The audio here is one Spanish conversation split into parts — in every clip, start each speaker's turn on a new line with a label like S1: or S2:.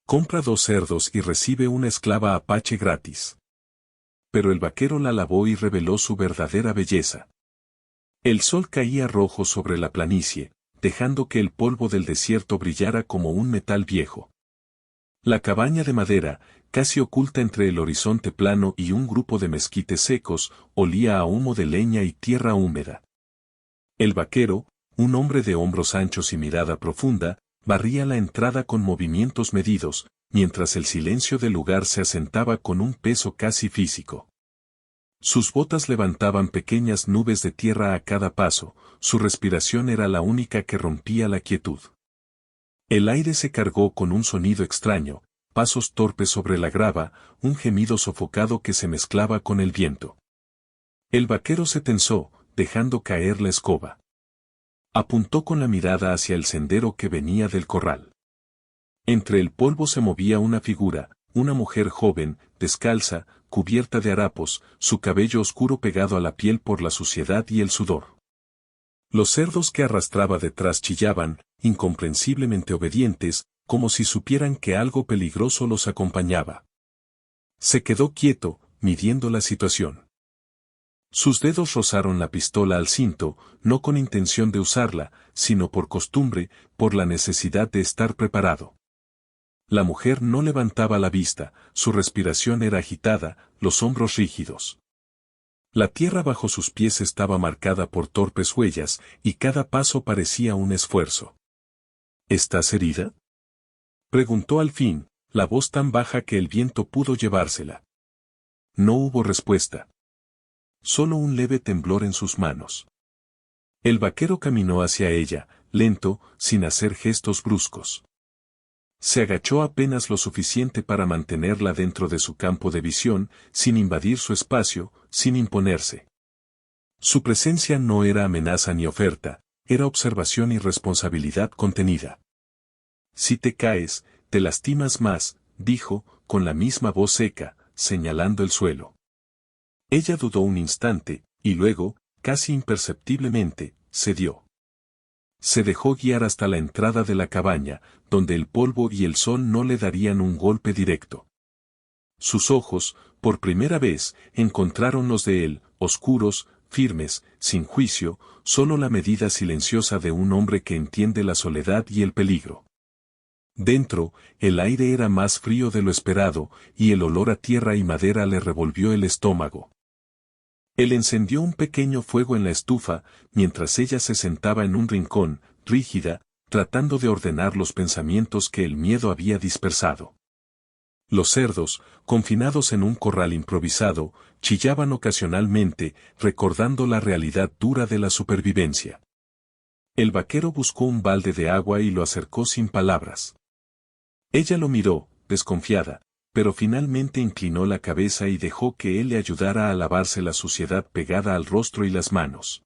S1: Compra 2 cerdos y recibe una esclava apache gratis. Pero el vaquero la lavó y reveló su verdadera belleza. El sol caía rojo sobre la planicie, dejando que el polvo del desierto brillara como un metal viejo. La cabaña de madera, casi oculta entre el horizonte plano y un grupo de mezquites secos, olía a humo de leña y tierra húmeda. El vaquero, un hombre de hombros anchos y mirada profunda, barría la entrada con movimientos medidos, mientras el silencio del lugar se asentaba con un peso casi físico. Sus botas levantaban pequeñas nubes de tierra a cada paso, su respiración era la única que rompía la quietud. El aire se cargó con un sonido extraño, pasos torpes sobre la grava, un gemido sofocado que se mezclaba con el viento. El vaquero se tensó, dejando caer la escoba. Apuntó con la mirada hacia el sendero que venía del corral. Entre el polvo se movía una figura, una mujer joven, descalza, cubierta de harapos, su cabello oscuro pegado a la piel por la suciedad y el sudor. Los cerdos que arrastraba detrás chillaban, incomprensiblemente obedientes, como si supieran que algo peligroso los acompañaba. Se quedó quieto, midiendo la situación. Sus dedos rozaron la pistola al cinto, no con intención de usarla, sino por costumbre, por la necesidad de estar preparado. La mujer no levantaba la vista, su respiración era agitada, los hombros rígidos. La tierra bajo sus pies estaba marcada por torpes huellas, y cada paso parecía un esfuerzo. ¿Estás herida?, preguntó al fin, la voz tan baja que el viento pudo llevársela. No hubo respuesta. Solo un leve temblor en sus manos. El vaquero caminó hacia ella, lento, sin hacer gestos bruscos. Se agachó apenas lo suficiente para mantenerla dentro de su campo de visión, sin invadir su espacio, sin imponerse. Su presencia no era amenaza ni oferta, era observación y responsabilidad contenida. Si te caes, te lastimas más, dijo, con la misma voz seca, señalando el suelo. Ella dudó un instante, y luego, casi imperceptiblemente, cedió. Se dejó guiar hasta la entrada de la cabaña, donde el polvo y el sol no le darían un golpe directo. Sus ojos, por primera vez, encontraron los de él, oscuros, firmes, sin juicio, solo la medida silenciosa de un hombre que entiende la soledad y el peligro. Dentro, el aire era más frío de lo esperado, y el olor a tierra y madera le revolvió el estómago. Él encendió un pequeño fuego en la estufa, mientras ella se sentaba en un rincón, rígida, tratando de ordenar los pensamientos que el miedo había dispersado. Los cerdos, confinados en un corral improvisado, chillaban ocasionalmente, recordando la realidad dura de la supervivencia. El vaquero buscó un balde de agua y lo acercó sin palabras. Ella lo miró, desconfiada, pero finalmente inclinó la cabeza y dejó que él le ayudara a lavarse la suciedad pegada al rostro y las manos.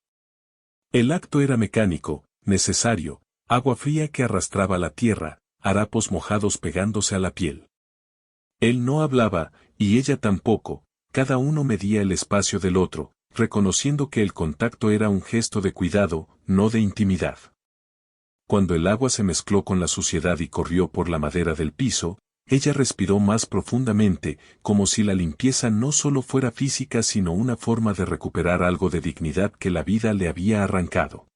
S1: El acto era mecánico, necesario, agua fría que arrastraba la tierra, harapos mojados pegándose a la piel. Él no hablaba, y ella tampoco, cada uno medía el espacio del otro, reconociendo que el contacto era un gesto de cuidado, no de intimidad. Cuando el agua se mezcló con la suciedad y corrió por la madera del piso, ella respiró más profundamente, como si la limpieza no solo fuera física sino una forma de recuperar algo de dignidad que la vida le había arrancado.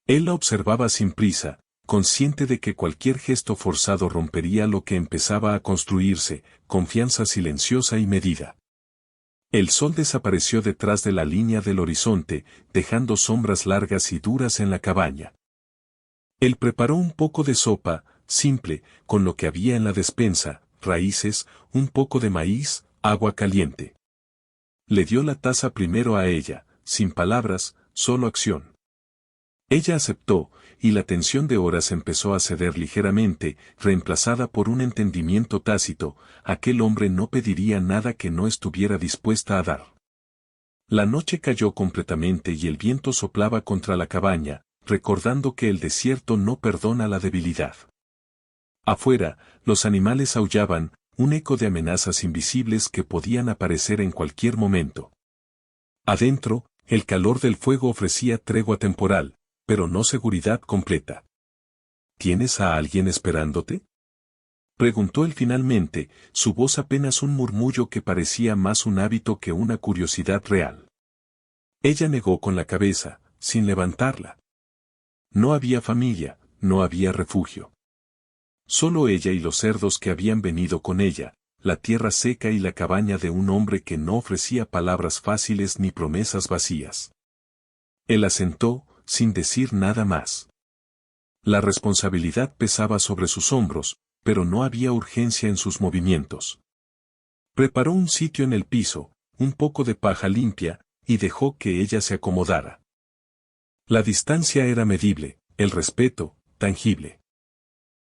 S1: Él la observaba sin prisa, consciente de que cualquier gesto forzado rompería lo que empezaba a construirse, confianza silenciosa y medida. El sol desapareció detrás de la línea del horizonte, dejando sombras largas y duras en la cabaña. Él preparó un poco de sopa, simple, con lo que había en la despensa, raíces, un poco de maíz, agua caliente. Le dio la taza primero a ella, sin palabras, solo acción. Ella aceptó, y la tensión de horas empezó a ceder ligeramente, reemplazada por un entendimiento tácito, aquel hombre no pediría nada que no estuviera dispuesta a dar. La noche cayó completamente y el viento soplaba contra la cabaña, recordando que el desierto no perdona la debilidad. Afuera, los animales aullaban, un eco de amenazas invisibles que podían aparecer en cualquier momento. Adentro, el calor del fuego ofrecía tregua temporal, pero no seguridad completa. ¿Tienes a alguien esperándote?, Preguntó él finalmente, su voz apenas un murmullo que parecía más un hábito que una curiosidad real. Ella negó con la cabeza, sin levantarla. No había familia, no había refugio. Solo ella y los cerdos que habían venido con ella, la tierra seca y la cabaña de un hombre que no ofrecía palabras fáciles ni promesas vacías. Él asentó, sin decir nada más. La responsabilidad pesaba sobre sus hombros, pero no había urgencia en sus movimientos. Preparó un sitio en el piso, un poco de paja limpia, y dejó que ella se acomodara. La distancia era medible, el respeto, tangible.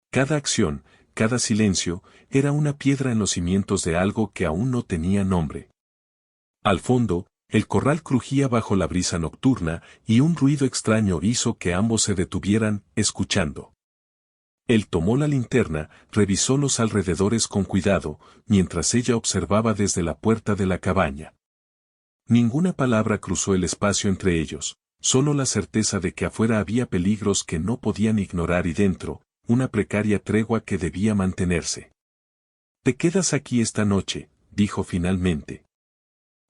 S1: Cada acción, cada silencio, era una piedra en los cimientos de algo que aún no tenía nombre. Al fondo, el corral crujía bajo la brisa nocturna y un ruido extraño hizo que ambos se detuvieran, escuchando. Él tomó la linterna, revisó los alrededores con cuidado, mientras ella observaba desde la puerta de la cabaña. Ninguna palabra cruzó el espacio entre ellos, solo la certeza de que afuera había peligros que no podían ignorar y dentro, una precaria tregua que debía mantenerse. «Te quedas aquí esta noche», dijo finalmente.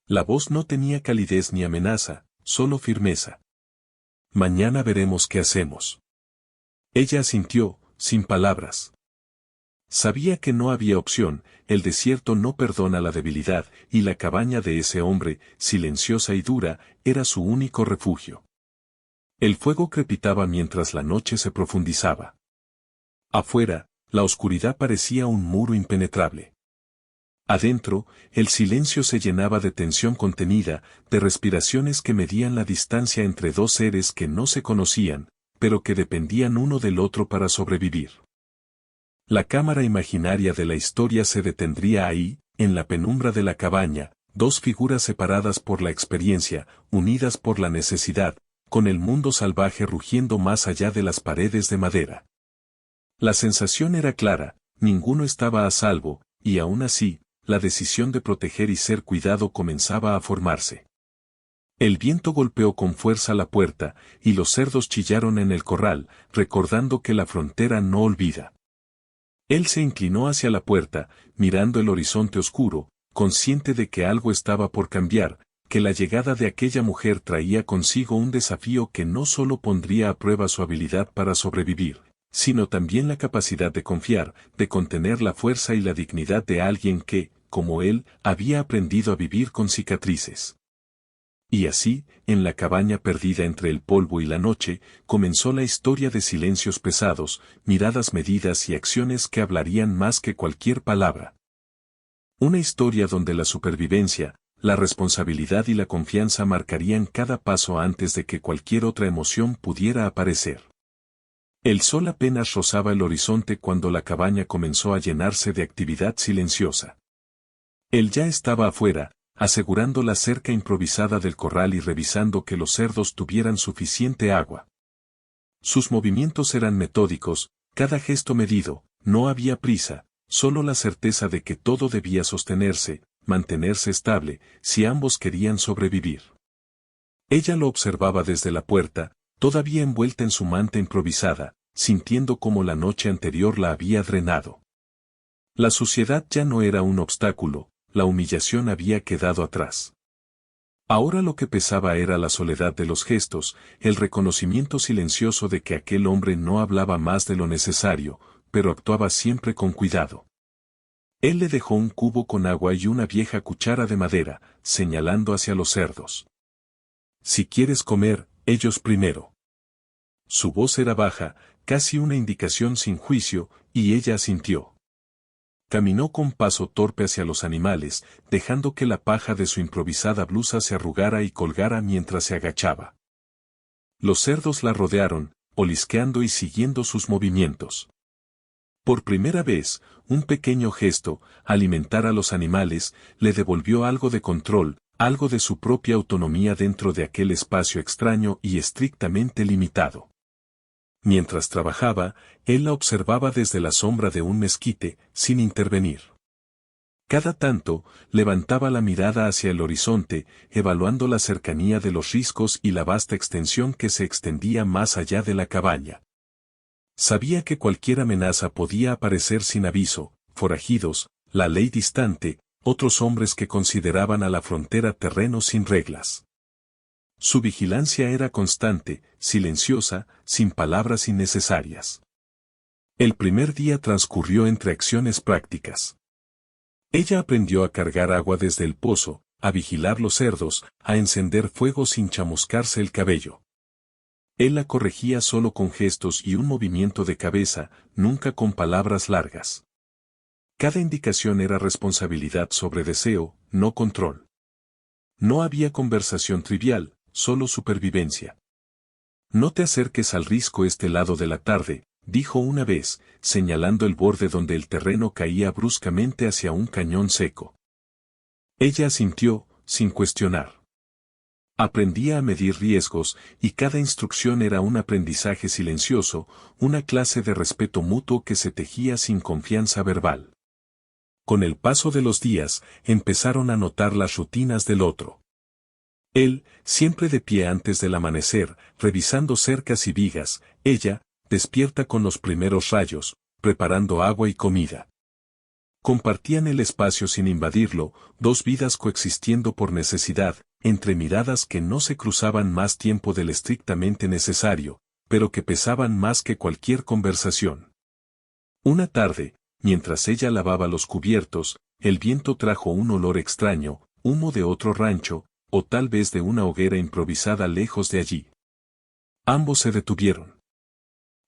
S1: La voz no tenía calidez ni amenaza, solo firmeza. «Mañana veremos qué hacemos». Ella asintió, sin palabras. Sabía que no había opción, el desierto no perdona la debilidad, y la cabaña de ese hombre, silenciosa y dura, era su único refugio. El fuego crepitaba mientras la noche se profundizaba. Afuera, la oscuridad parecía un muro impenetrable. Adentro, el silencio se llenaba de tensión contenida, de respiraciones que medían la distancia entre dos seres que no se conocían, pero que dependían uno del otro para sobrevivir. La cámara imaginaria de la historia se detendría ahí, en la penumbra de la cabaña, dos figuras separadas por la experiencia, unidas por la necesidad, con el mundo salvaje rugiendo más allá de las paredes de madera. La sensación era clara, ninguno estaba a salvo, y aún así, la decisión de proteger y ser cuidado comenzaba a formarse. El viento golpeó con fuerza la puerta, y los cerdos chillaron en el corral, recordando que la frontera no olvida. Él se inclinó hacia la puerta, mirando el horizonte oscuro, consciente de que algo estaba por cambiar, que la llegada de aquella mujer traía consigo un desafío que no solo pondría a prueba su habilidad para sobrevivir, sino también la capacidad de confiar, de contener la fuerza y la dignidad de alguien que, como él, había aprendido a vivir con cicatrices. Y así, en la cabaña perdida entre el polvo y la noche, comenzó la historia de silencios pesados, miradas medidas y acciones que hablarían más que cualquier palabra. Una historia donde la supervivencia, la responsabilidad y la confianza marcarían cada paso antes de que cualquier otra emoción pudiera aparecer. El sol apenas rozaba el horizonte cuando la cabaña comenzó a llenarse de actividad silenciosa. Él ya estaba afuera, asegurando la cerca improvisada del corral y revisando que los cerdos tuvieran suficiente agua. Sus movimientos eran metódicos, cada gesto medido, no había prisa, solo la certeza de que todo debía sostenerse, mantenerse estable, si ambos querían sobrevivir. Ella lo observaba desde la puerta, todavía envuelta en su manta improvisada, sintiendo cómo la noche anterior la había drenado. La suciedad ya no era un obstáculo, la humillación había quedado atrás. Ahora lo que pesaba era la soledad de los gestos, el reconocimiento silencioso de que aquel hombre no hablaba más de lo necesario, pero actuaba siempre con cuidado. Él le dejó un cubo con agua y una vieja cuchara de madera, señalando hacia los cerdos. «Si quieres comer, ellos primero». Su voz era baja, casi una indicación sin juicio, y ella asintió. Caminó con paso torpe hacia los animales, dejando que la paja de su improvisada blusa se arrugara y colgara mientras se agachaba. Los cerdos la rodearon, olisqueando y siguiendo sus movimientos. Por primera vez, un pequeño gesto, alimentar a los animales, le devolvió algo de control, algo de su propia autonomía dentro de aquel espacio extraño y estrictamente limitado. Mientras trabajaba, él la observaba desde la sombra de un mezquite, sin intervenir. Cada tanto, levantaba la mirada hacia el horizonte, evaluando la cercanía de los riscos y la vasta extensión que se extendía más allá de la cabaña. Sabía que cualquier amenaza podía aparecer sin aviso, forajidos, la ley distante, otros hombres que consideraban a la frontera terreno sin reglas. Su vigilancia era constante, silenciosa, sin palabras innecesarias. El primer día transcurrió entre acciones prácticas. Ella aprendió a cargar agua desde el pozo, a vigilar los cerdos, a encender fuego sin chamuscarse el cabello. Él la corregía solo con gestos y un movimiento de cabeza, nunca con palabras largas. Cada indicación era responsabilidad sobre deseo, no control. No había conversación trivial, solo supervivencia. No te acerques al risco este lado de la tarde, dijo una vez, señalando el borde donde el terreno caía bruscamente hacia un cañón seco. Ella asintió, sin cuestionar. Aprendía a medir riesgos, y cada instrucción era un aprendizaje silencioso, una clase de respeto mutuo que se tejía sin confianza verbal. Con el paso de los días, empezaron a notar las rutinas del otro. Él, siempre de pie antes del amanecer, revisando cercas y vigas, ella, despierta con los primeros rayos, preparando agua y comida. Compartían el espacio sin invadirlo, dos vidas coexistiendo por necesidad, entre miradas que no se cruzaban más tiempo del estrictamente necesario, pero que pesaban más que cualquier conversación. Una tarde, mientras ella lavaba los cubiertos, el viento trajo un olor extraño, humo de otro rancho, o tal vez de una hoguera improvisada lejos de allí. Ambos se detuvieron.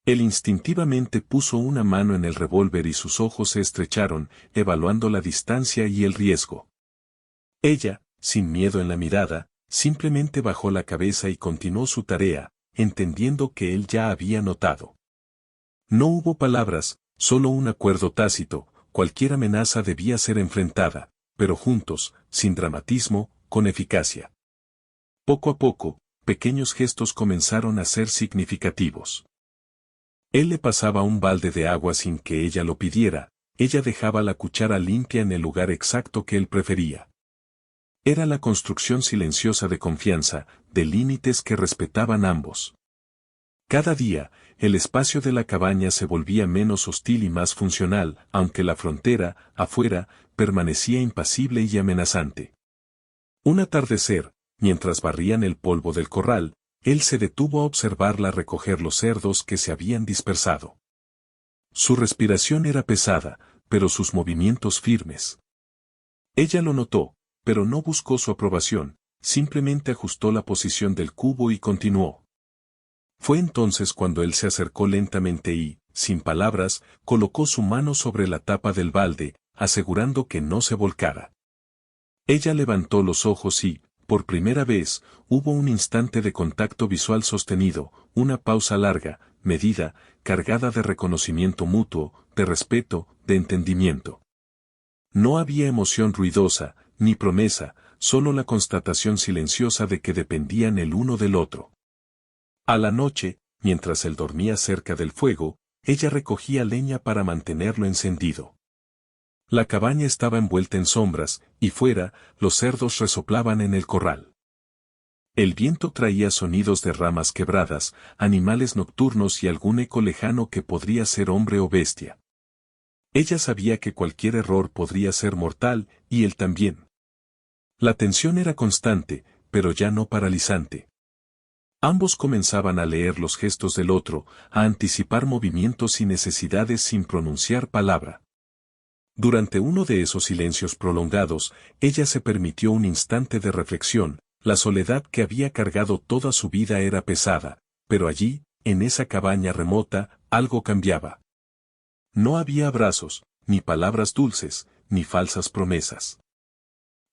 S1: Él instintivamente puso una mano en el revólver y sus ojos se estrecharon, evaluando la distancia y el riesgo. Ella, sin miedo en la mirada, simplemente bajó la cabeza y continuó su tarea, entendiendo que él ya había notado. No hubo palabras, solo un acuerdo tácito, cualquier amenaza debía ser enfrentada, pero juntos, sin dramatismo, con eficacia. Poco a poco, pequeños gestos comenzaron a ser significativos. Él le pasaba un balde de agua sin que ella lo pidiera, ella dejaba la cuchara limpia en el lugar exacto que él prefería. Era la construcción silenciosa de confianza, de límites que respetaban ambos. Cada día, el espacio de la cabaña se volvía menos hostil y más funcional, aunque la frontera, afuera, permanecía impasible y amenazante. Un atardecer, mientras barrían el polvo del corral, él se detuvo a observarla recoger los cerdos que se habían dispersado. Su respiración era pesada, pero sus movimientos firmes. Ella lo notó, pero no buscó su aprobación, simplemente ajustó la posición del cubo y continuó. Fue entonces cuando él se acercó lentamente y, sin palabras, colocó su mano sobre la tapa del balde, asegurando que no se volcara. Ella levantó los ojos y, por primera vez, hubo un instante de contacto visual sostenido, una pausa larga, medida, cargada de reconocimiento mutuo, de respeto, de entendimiento. No había emoción ruidosa, ni promesa, solo la constatación silenciosa de que dependían el uno del otro. A la noche, mientras él dormía cerca del fuego, ella recogía leña para mantenerlo encendido. La cabaña estaba envuelta en sombras, y fuera, los cerdos resoplaban en el corral. El viento traía sonidos de ramas quebradas, animales nocturnos y algún eco lejano que podría ser hombre o bestia. Ella sabía que cualquier error podría ser mortal, y él también. La tensión era constante, pero ya no paralizante. Ambos comenzaban a leer los gestos del otro, a anticipar movimientos y necesidades sin pronunciar palabra. Durante uno de esos silencios prolongados, ella se permitió un instante de reflexión. La soledad que había cargado toda su vida era pesada, pero allí, en esa cabaña remota, algo cambiaba. No había abrazos, ni palabras dulces, ni falsas promesas.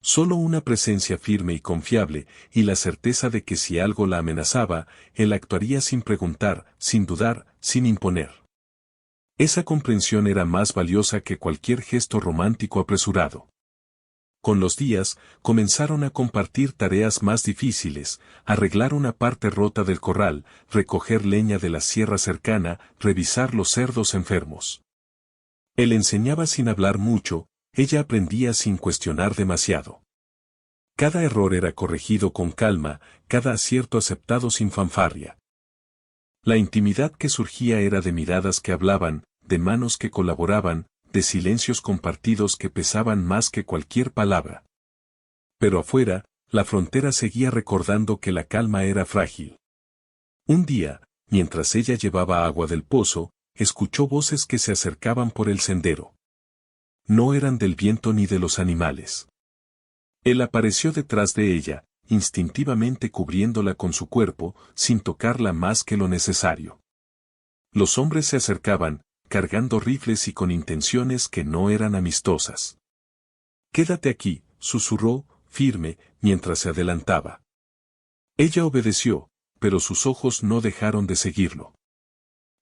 S1: Solo una presencia firme y confiable, y la certeza de que si algo la amenazaba, él actuaría sin preguntar, sin dudar, sin imponer. Esa comprensión era más valiosa que cualquier gesto romántico apresurado. Con los días, comenzaron a compartir tareas más difíciles, arreglar una parte rota del corral, recoger leña de la sierra cercana, revisar los cerdos enfermos. Él enseñaba sin hablar mucho, ella aprendía sin cuestionar demasiado. Cada error era corregido con calma, cada acierto aceptado sin fanfarria. La intimidad que surgía era de miradas que hablaban, de manos que colaboraban, de silencios compartidos que pesaban más que cualquier palabra. Pero afuera, la frontera seguía recordando que la calma era frágil. Un día, mientras ella llevaba agua del pozo, escuchó voces que se acercaban por el sendero. No eran del viento ni de los animales. Él apareció detrás de ella, instintivamente cubriéndola con su cuerpo, sin tocarla más que lo necesario. Los hombres se acercaban, cargando rifles y con intenciones que no eran amistosas. «Quédate aquí», susurró, firme, mientras se adelantaba. Ella obedeció, pero sus ojos no dejaron de seguirlo.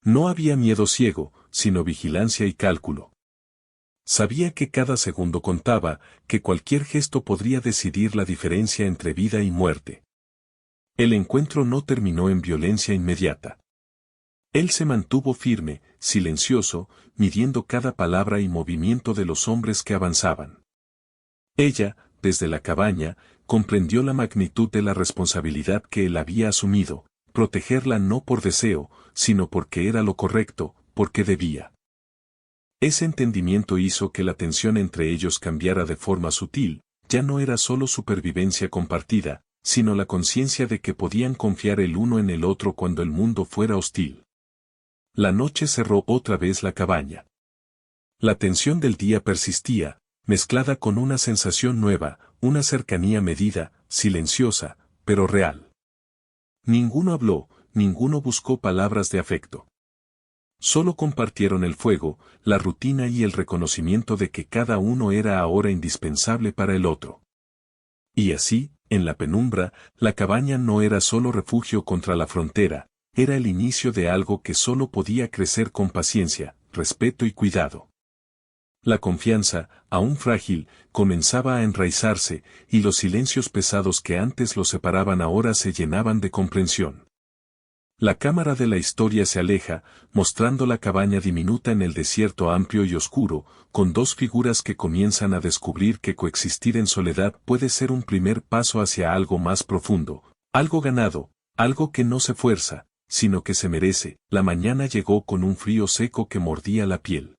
S1: No había miedo ciego, sino vigilancia y cálculo. Sabía que cada segundo contaba, que cualquier gesto podría decidir la diferencia entre vida y muerte. El encuentro no terminó en violencia inmediata. Él se mantuvo firme, silencioso, midiendo cada palabra y movimiento de los hombres que avanzaban. Ella, desde la cabaña, comprendió la magnitud de la responsabilidad que él había asumido, protegerla no por deseo, sino porque era lo correcto, porque debía. Ese entendimiento hizo que la tensión entre ellos cambiara de forma sutil, ya no era solo supervivencia compartida, sino la conciencia de que podían confiar el uno en el otro cuando el mundo fuera hostil. La noche cerró otra vez la cabaña. La tensión del día persistía, mezclada con una sensación nueva, una cercanía medida, silenciosa, pero real. Ninguno habló, ninguno buscó palabras de afecto. Solo compartieron el fuego, la rutina y el reconocimiento de que cada uno era ahora indispensable para el otro. Y así, en la penumbra, la cabaña no era solo refugio contra la frontera, era el inicio de algo que solo podía crecer con paciencia, respeto y cuidado. La confianza, aún frágil, comenzaba a enraizarse, y los silencios pesados que antes los separaban ahora se llenaban de comprensión. La cámara de la historia se aleja, mostrando la cabaña diminuta en el desierto amplio y oscuro, con dos figuras que comienzan a descubrir que coexistir en soledad puede ser un primer paso hacia algo más profundo, algo ganado, algo que no se fuerza, sino que se merece. La mañana llegó con un frío seco que mordía la piel.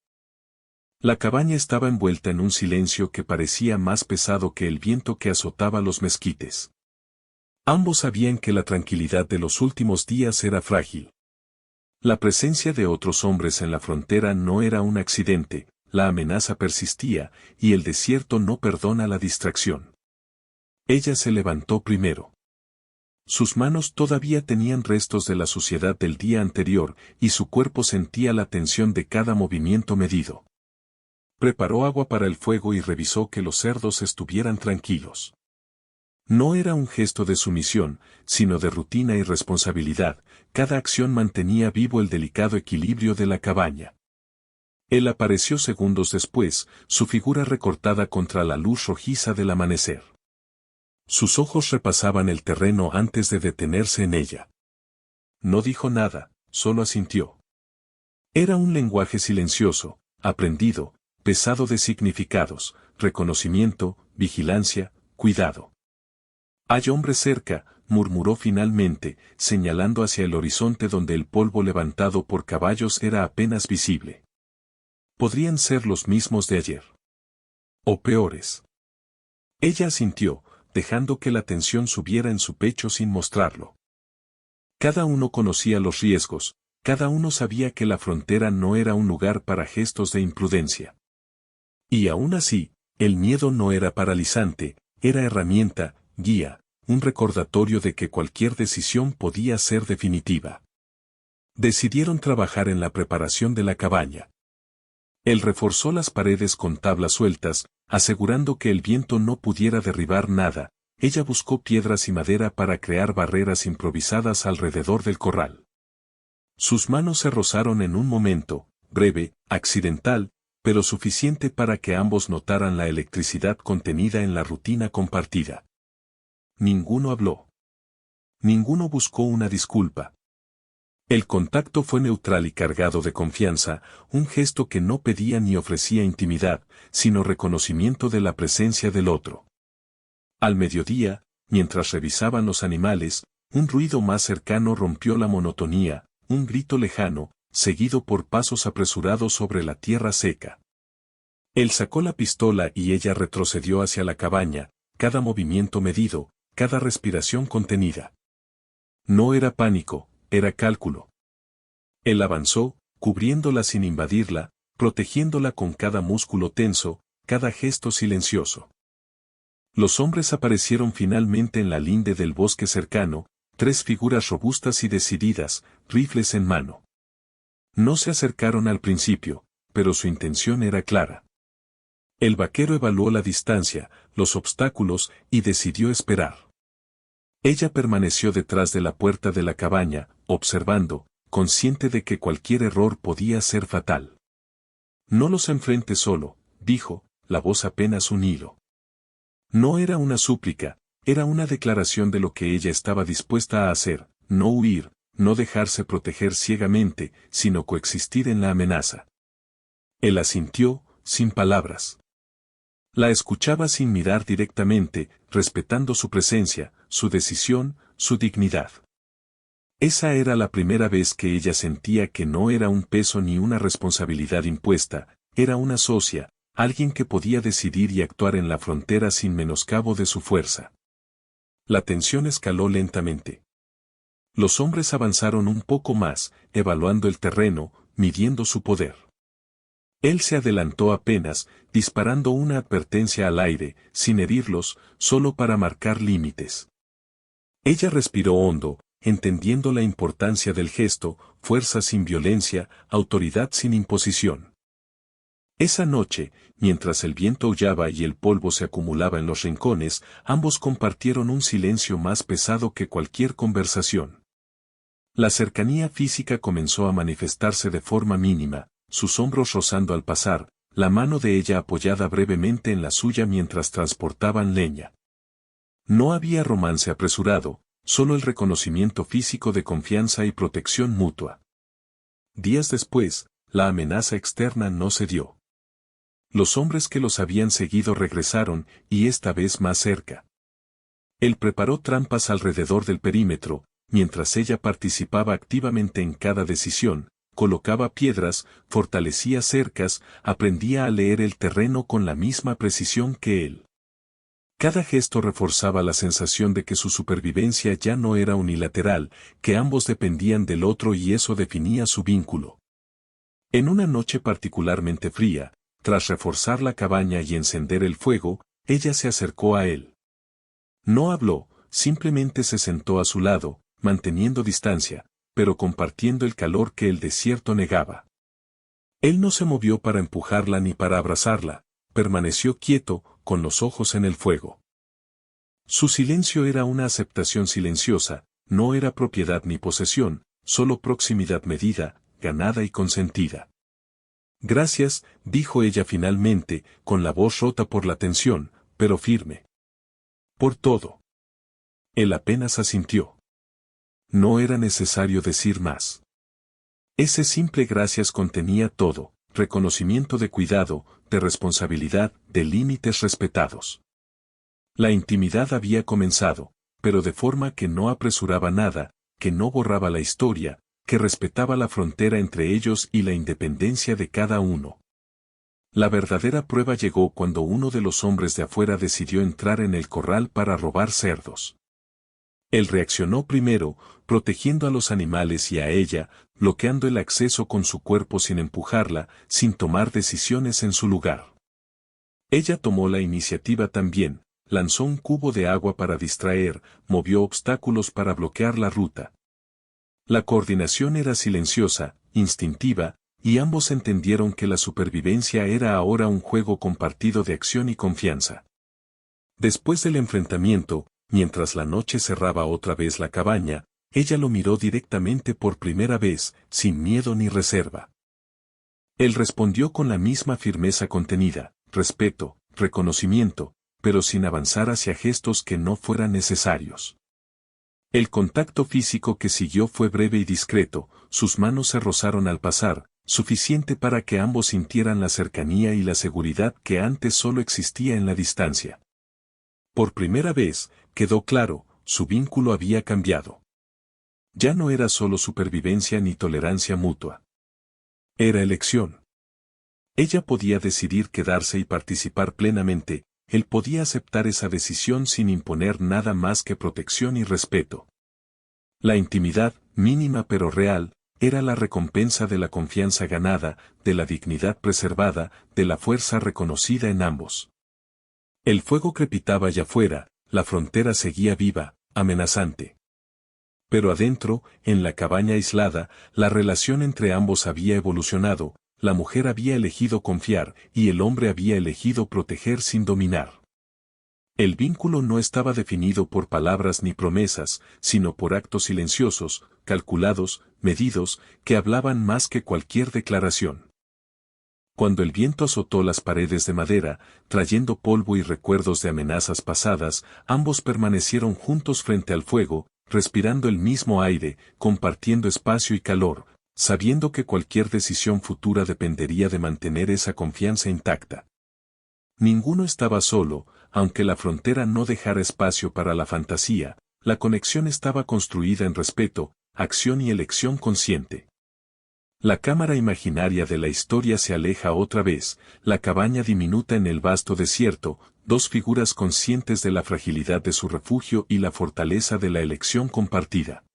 S1: La cabaña estaba envuelta en un silencio que parecía más pesado que el viento que azotaba los mezquites. Ambos sabían que la tranquilidad de los últimos días era frágil. La presencia de otros hombres en la frontera no era un accidente, la amenaza persistía, y el desierto no perdona la distracción. Ella se levantó primero. Sus manos todavía tenían restos de la suciedad del día anterior, y su cuerpo sentía la tensión de cada movimiento medido. Preparó agua para el fuego y revisó que los cerdos estuvieran tranquilos. No era un gesto de sumisión, sino de rutina y responsabilidad, cada acción mantenía vivo el delicado equilibrio de la cabaña. Él apareció segundos después, su figura recortada contra la luz rojiza del amanecer. Sus ojos repasaban el terreno antes de detenerse en ella. No dijo nada, solo asintió. Era un lenguaje silencioso, aprendido, pesado de significados, reconocimiento, vigilancia, cuidado. «Hay hombres cerca», murmuró finalmente, señalando hacia el horizonte donde el polvo levantado por caballos era apenas visible. Podrían ser los mismos de ayer. O peores. Ella asintió, dejando que la tensión subiera en su pecho sin mostrarlo. Cada uno conocía los riesgos, cada uno sabía que la frontera no era un lugar para gestos de imprudencia. Y aún así, el miedo no era paralizante, era herramienta, guía, un recordatorio de que cualquier decisión podía ser definitiva. Decidieron trabajar en la preparación de la cabaña. Él reforzó las paredes con tablas sueltas, asegurando que el viento no pudiera derribar nada. Ella buscó piedras y madera para crear barreras improvisadas alrededor del corral. Sus manos se rozaron en un momento, breve, accidental, pero suficiente para que ambos notaran la electricidad contenida en la rutina compartida. Ninguno habló. Ninguno buscó una disculpa. El contacto fue neutral y cargado de confianza, un gesto que no pedía ni ofrecía intimidad, sino reconocimiento de la presencia del otro. Al mediodía, mientras revisaban los animales, un ruido más cercano rompió la monotonía, un grito lejano, seguido por pasos apresurados sobre la tierra seca. Él sacó la pistola y ella retrocedió hacia la cabaña, cada movimiento medido, cada respiración contenida. No era pánico, era cálculo. Él avanzó, cubriéndola sin invadirla, protegiéndola con cada músculo tenso, cada gesto silencioso. Los hombres aparecieron finalmente en la linde del bosque cercano, 3 figuras robustas y decididas, rifles en mano. No se acercaron al principio, pero su intención era clara. El vaquero evaluó la distancia, los obstáculos, y decidió esperar. Ella permaneció detrás de la puerta de la cabaña, observando, consciente de que cualquier error podía ser fatal. No los enfrente solo, dijo, la voz apenas un hilo. No era una súplica, era una declaración de lo que ella estaba dispuesta a hacer, no huir, no dejarse proteger ciegamente, sino coexistir en la amenaza. Él asintió, sin palabras. La escuchaba sin mirar directamente, respetando su presencia, su decisión, su dignidad. Esa era la primera vez que ella sentía que no era un peso ni una responsabilidad impuesta, era una socia, alguien que podía decidir y actuar en la frontera sin menoscabo de su fuerza. La tensión escaló lentamente. Los hombres avanzaron un poco más, evaluando el terreno, midiendo su poder. Él se adelantó apenas, disparando una advertencia al aire, sin herirlos, solo para marcar límites. Ella respiró hondo, entendiendo la importancia del gesto, fuerza sin violencia, autoridad sin imposición. Esa noche, mientras el viento aullaba y el polvo se acumulaba en los rincones, ambos compartieron un silencio más pesado que cualquier conversación. La cercanía física comenzó a manifestarse de forma mínima, sus hombros rozando al pasar, la mano de ella apoyada brevemente en la suya mientras transportaban leña. No había romance apresurado, solo el reconocimiento físico de confianza y protección mutua. Días después, la amenaza externa no cedió. Los hombres que los habían seguido regresaron, y esta vez más cerca. Él preparó trampas alrededor del perímetro, mientras ella participaba activamente en cada decisión, colocaba piedras, fortalecía cercas, aprendía a leer el terreno con la misma precisión que él. Cada gesto reforzaba la sensación de que su supervivencia ya no era unilateral, que ambos dependían del otro y eso definía su vínculo. En una noche particularmente fría, tras reforzar la cabaña y encender el fuego, ella se acercó a él. No habló, simplemente se sentó a su lado, manteniendo distancia, pero compartiendo el calor que el desierto negaba. Él no se movió para empujarla ni para abrazarla, permaneció quieto, con los ojos en el fuego. Su silencio era una aceptación silenciosa, no era propiedad ni posesión, solo proximidad medida, ganada y consentida. Gracias, dijo ella finalmente, con la voz rota por la tensión, pero firme. Por todo. Él apenas asintió. No era necesario decir más. Ese simple gracias contenía todo, reconocimiento de cuidado, de responsabilidad, de límites respetados. La intimidad había comenzado, pero de forma que no apresuraba nada, que no borraba la historia, que respetaba la frontera entre ellos y la independencia de cada uno. La verdadera prueba llegó cuando uno de los hombres de afuera decidió entrar en el corral para robar cerdos. Él reaccionó primero, protegiendo a los animales y a ella, bloqueando el acceso con su cuerpo sin empujarla, sin tomar decisiones en su lugar. Ella tomó la iniciativa también, lanzó un cubo de agua para distraer, movió obstáculos para bloquear la ruta. La coordinación era silenciosa, instintiva, y ambos entendieron que la supervivencia era ahora un juego compartido de acción y confianza. Después del enfrentamiento, mientras la noche cerraba otra vez la cabaña, ella lo miró directamente por primera vez, sin miedo ni reserva. Él respondió con la misma firmeza contenida, respeto, reconocimiento, pero sin avanzar hacia gestos que no fueran necesarios. El contacto físico que siguió fue breve y discreto, sus manos se rozaron al pasar, suficiente para que ambos sintieran la cercanía y la seguridad que antes solo existía en la distancia. Por primera vez, quedó claro, su vínculo había cambiado. Ya no era solo supervivencia ni tolerancia mutua. Era elección. Ella podía decidir quedarse y participar plenamente, él podía aceptar esa decisión sin imponer nada más que protección y respeto. La intimidad, mínima pero real, era la recompensa de la confianza ganada, de la dignidad preservada, de la fuerza reconocida en ambos. El fuego crepitaba allá afuera, la frontera seguía viva, amenazante. Pero adentro, en la cabaña aislada, la relación entre ambos había evolucionado, la mujer había elegido confiar y el hombre había elegido proteger sin dominar. El vínculo no estaba definido por palabras ni promesas, sino por actos silenciosos, calculados, medidos, que hablaban más que cualquier declaración. Cuando el viento azotó las paredes de madera, trayendo polvo y recuerdos de amenazas pasadas, ambos permanecieron juntos frente al fuego, respirando el mismo aire, compartiendo espacio y calor, sabiendo que cualquier decisión futura dependería de mantener esa confianza intacta. Ninguno estaba solo, aunque la frontera no dejara espacio para la fantasía, la conexión estaba construida en respeto, acción y elección consciente. La cámara imaginaria de la historia se aleja otra vez, la cabaña diminuta en el vasto desierto, dos figuras conscientes de la fragilidad de su refugio y la fortaleza de la elección compartida.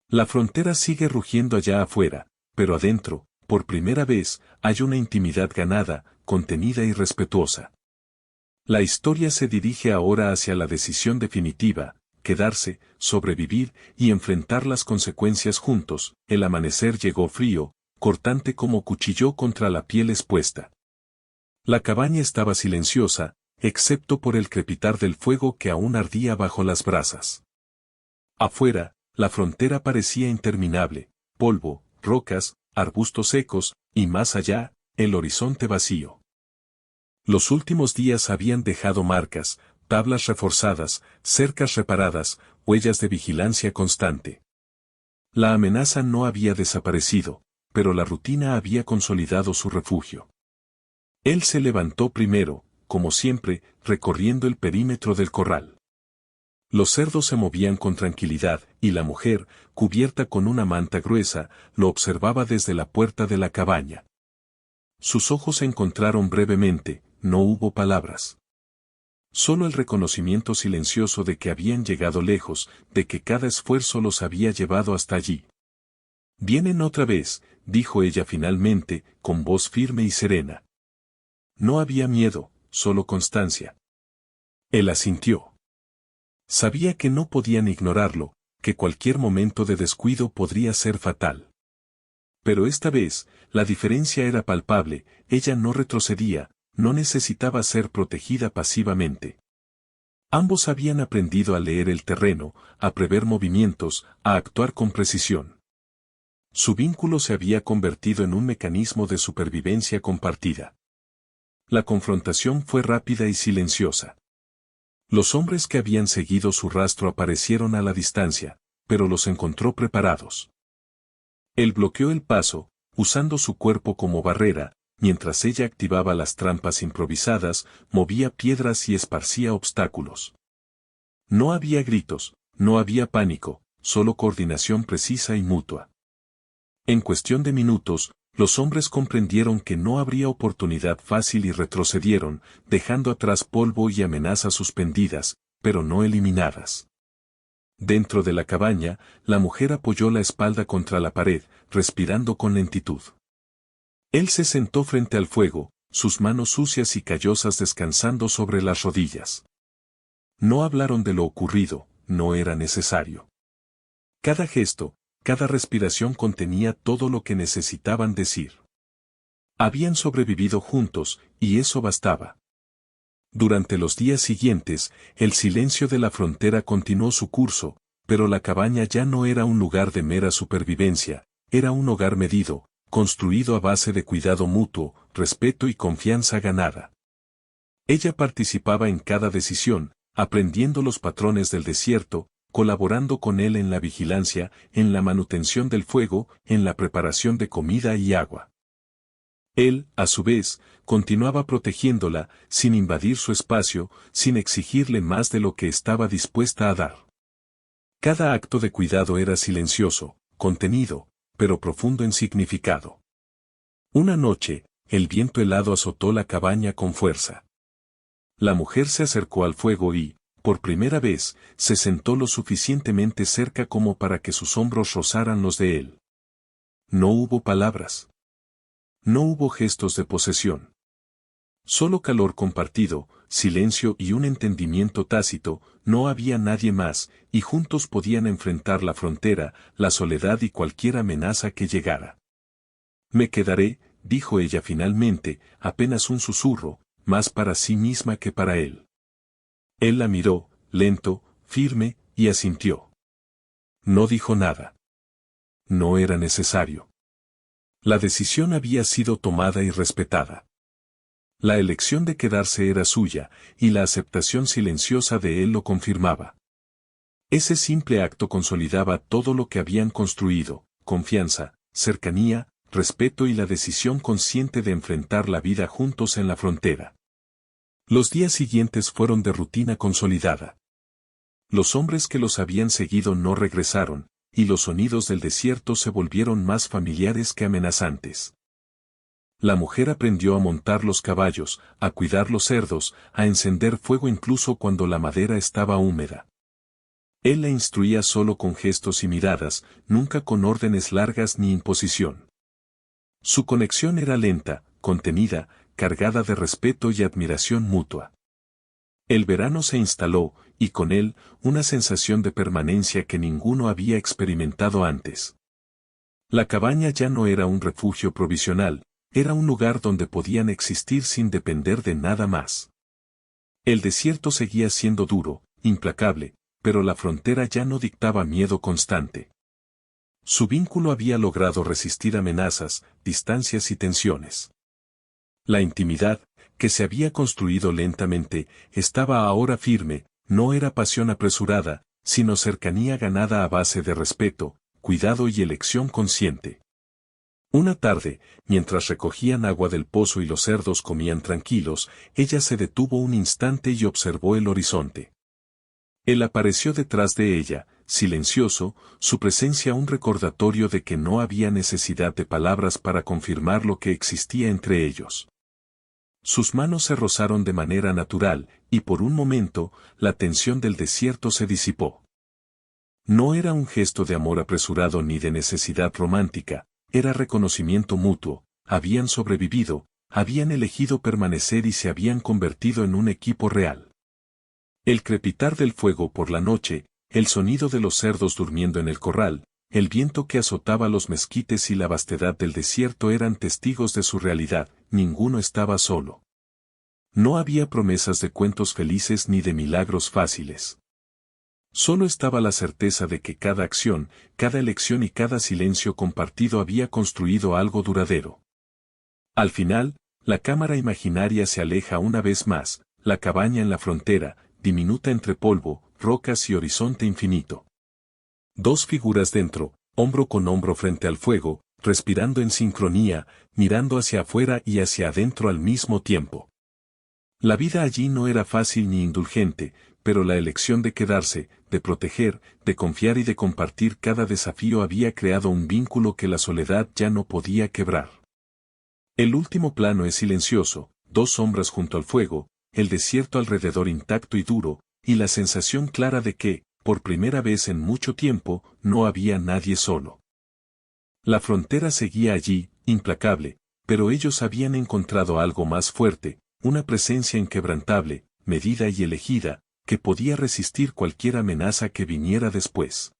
S1: La frontera sigue rugiendo allá afuera, pero adentro, por primera vez, hay una intimidad ganada, contenida y respetuosa. La historia se dirige ahora hacia la decisión definitiva, quedarse, sobrevivir y enfrentar las consecuencias juntos. El amanecer llegó frío, cortante como cuchillo contra la piel expuesta. La cabaña estaba silenciosa, excepto por el crepitar del fuego que aún ardía bajo las brasas. Afuera, la frontera parecía interminable, polvo, rocas, arbustos secos, y más allá, el horizonte vacío. Los últimos días habían dejado marcas, tablas reforzadas, cercas reparadas, huellas de vigilancia constante. La amenaza no había desaparecido, pero la rutina había consolidado su refugio. Él se levantó primero, como siempre, recorriendo el perímetro del corral. Los cerdos se movían con tranquilidad, y la mujer, cubierta con una manta gruesa, lo observaba desde la puerta de la cabaña. Sus ojos se encontraron brevemente, no hubo palabras. Solo el reconocimiento silencioso de que habían llegado lejos, de que cada esfuerzo los había llevado hasta allí. «Vienen otra vez», dijo ella finalmente, con voz firme y serena. No había miedo, solo constancia. Él asintió. Sabía que no podían ignorarlo, que cualquier momento de descuido podría ser fatal. Pero esta vez, la diferencia era palpable, ella no retrocedía, no necesitaba ser protegida pasivamente. Ambos habían aprendido a leer el terreno, a prever movimientos, a actuar con precisión. Su vínculo se había convertido en un mecanismo de supervivencia compartida. La confrontación fue rápida y silenciosa. Los hombres que habían seguido su rastro aparecieron a la distancia, pero los encontró preparados. Él bloqueó el paso, usando su cuerpo como barrera, mientras ella activaba las trampas improvisadas, movía piedras y esparcía obstáculos. No había gritos, no había pánico, solo coordinación precisa y mutua. En cuestión de minutos, los hombres comprendieron que no habría oportunidad fácil y retrocedieron, dejando atrás polvo y amenazas suspendidas, pero no eliminadas. Dentro de la cabaña, la mujer apoyó la espalda contra la pared, respirando con lentitud. Él se sentó frente al fuego, sus manos sucias y callosas descansando sobre las rodillas. No hablaron de lo ocurrido, no era necesario. Cada gesto, cada respiración contenía todo lo que necesitaban decir. Habían sobrevivido juntos, y eso bastaba. Durante los días siguientes, el silencio de la frontera continuó su curso, pero la cabaña ya no era un lugar de mera supervivencia, era un hogar medido, construido a base de cuidado mutuo, respeto y confianza ganada. Ella participaba en cada decisión, aprendiendo los patrones del desierto, colaborando con él en la vigilancia, en la manutención del fuego, en la preparación de comida y agua. Él, a su vez, continuaba protegiéndola, sin invadir su espacio, sin exigirle más de lo que estaba dispuesta a dar. Cada acto de cuidado era silencioso, contenido, pero profundo en significado. Una noche, el viento helado azotó la cabaña con fuerza. La mujer se acercó al fuego y, por primera vez, se sentó lo suficientemente cerca como para que sus hombros rozaran los de él. No hubo palabras. No hubo gestos de posesión. Solo calor compartido, silencio y un entendimiento tácito. No había nadie más, y juntos podían enfrentar la frontera, la soledad y cualquier amenaza que llegara. Me quedaré, dijo ella finalmente, apenas un susurro, más para sí misma que para él. Él la miró, lento, firme, y asintió. No dijo nada. No era necesario. La decisión había sido tomada y respetada. La elección de quedarse era suya, y la aceptación silenciosa de él lo confirmaba. Ese simple acto consolidaba todo lo que habían construido: confianza, cercanía, respeto y la decisión consciente de enfrentar la vida juntos en la frontera. Los días siguientes fueron de rutina consolidada. Los hombres que los habían seguido no regresaron, y los sonidos del desierto se volvieron más familiares que amenazantes. La mujer aprendió a montar los caballos, a cuidar los cerdos, a encender fuego incluso cuando la madera estaba húmeda. Él la instruía solo con gestos y miradas, nunca con órdenes largas ni imposición. Su conexión era lenta, contenida, cargada de respeto y admiración mutua. El verano se instaló, y con él, una sensación de permanencia que ninguno había experimentado antes. La cabaña ya no era un refugio provisional, era un lugar donde podían existir sin depender de nada más. El desierto seguía siendo duro, implacable, pero la frontera ya no dictaba miedo constante. Su vínculo había logrado resistir amenazas, distancias y tensiones. La intimidad, que se había construido lentamente, estaba ahora firme. No era pasión apresurada, sino cercanía ganada a base de respeto, cuidado y elección consciente. Una tarde, mientras recogían agua del pozo y los cerdos comían tranquilos, ella se detuvo un instante y observó el horizonte. Él apareció detrás de ella, silencioso, su presencia un recordatorio de que no había necesidad de palabras para confirmar lo que existía entre ellos. Sus manos se rozaron de manera natural, y por un momento, la tensión del desierto se disipó. No era un gesto de amor apresurado ni de necesidad romántica, era reconocimiento mutuo. Habían sobrevivido, habían elegido permanecer y se habían convertido en un equipo real. El crepitar del fuego por la noche, el sonido de los cerdos durmiendo en el corral, el viento que azotaba los mezquites y la vastedad del desierto eran testigos de su realidad. Ninguno estaba solo. No había promesas de cuentos felices ni de milagros fáciles. Solo estaba la certeza de que cada acción, cada elección y cada silencio compartido había construido algo duradero. Al final, la cámara imaginaria se aleja una vez más, la cabaña en la frontera, diminuta entre polvo, rocas y horizonte infinito. Dos figuras dentro, hombro con hombro frente al fuego, respirando en sincronía, mirando hacia afuera y hacia adentro al mismo tiempo. La vida allí no era fácil ni indulgente, pero la elección de quedarse, de proteger, de confiar y de compartir cada desafío había creado un vínculo que la soledad ya no podía quebrar. El último plano es silencioso, dos sombras junto al fuego, el desierto alrededor intacto y duro, y la sensación clara de que, por primera vez en mucho tiempo, no había nadie solo. La frontera seguía allí, implacable, pero ellos habían encontrado algo más fuerte, una presencia inquebrantable, medida y elegida, que podía resistir cualquier amenaza que viniera después.